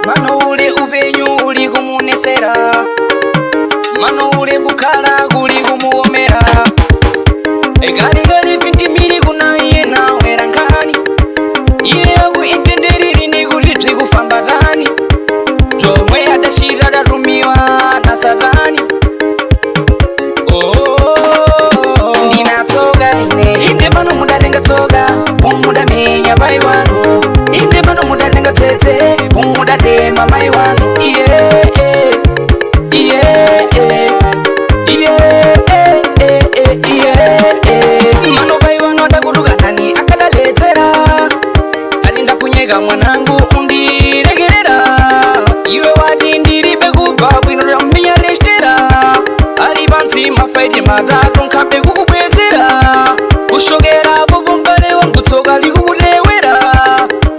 Mano ule upenyu uli kumunesera, mano ule kukhala kuli kumuomera. Gali finti mili kuna iye na wera nkani, iye akuitenderiri ni kuti tikufamba tani. Tomwe adashira datumiwa na satani. Ndinatoka inde pano mudatenga tsoka, mumudamenya pai wanu. Inde pano mudatenga tsetse, mumudadema mai wanu. Mano pai wanu adakutuka nani akadaletsera, alinda kunyeka mwanangu undiregerera. Iwe wati ndiribe kubva bwino lyambiya leshtera, ali pansi mafaiti matatu nkabe kukubwezera. Kushokera popombale wangu tsoka likukulewera,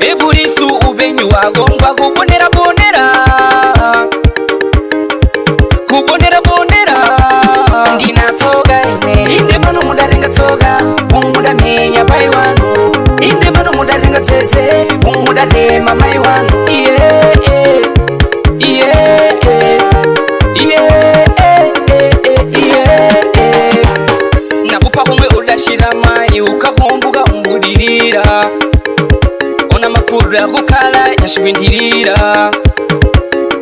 ebulisu upenyu wako ngwakubonera bonera, kubonera bonera. Ndinatsoka inde pano mudatenga tsoka, mumudamenya pai wanu. Inde pano mudatenga tsetse, mumudadema mai wanu. Nakupa kumwe udashira mai ukakumbuka umbudirira, ona mapuru yakukhala yashwindirira.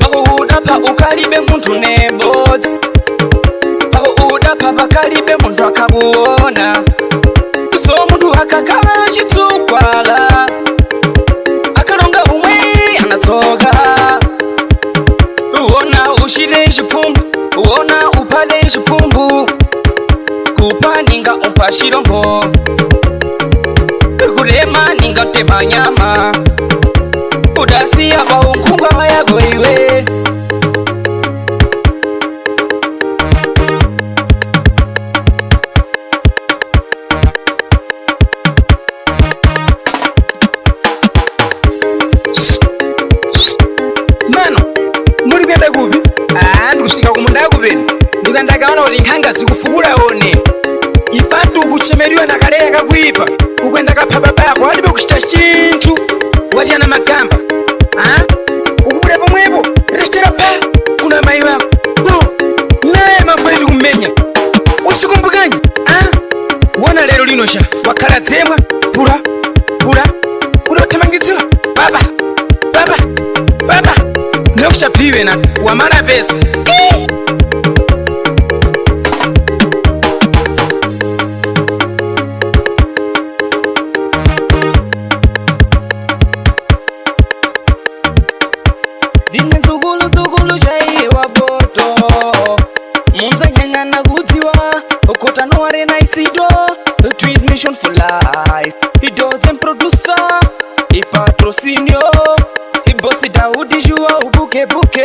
Pako udapa ukalibe muntu nebodzi, pako udapa pakalibe muntu akabuona. So muntu akakhala chitsupala, akalonga umwe anatsoka. Uona ushire chipumbu, uona upale chipumbu, kupa ninga umpa shirombo, kurema ninga tema nyama. Udasiya waunkunga mayago iwe. Mano, muri bebe kubi? Ndikushika kumunda kubeni. Ndikandakaona kuti nkhanga zikufukula one. Ipatu kuchemeriwa na kale yakakwipa. Ukwenda kaphapa pako alibe kuchita chinthu. Wati ana magamba. Ukubula pomwepo, reshtera pa, kuna mai wako. Naye mafaiti kumenya. Usikumbukanye. Wona lero lino sha, wakhala dzemwa, pula. Unotamangidziwa, baba. Nokushapiwe na, wamala pesa. Dine zugulu shaiye waboto, munza nyangana kudziwa, ukotano arena isido. Twins mission for life, he doesn't producer, he patrocinio. Bosi Daudi jua ubuke buke,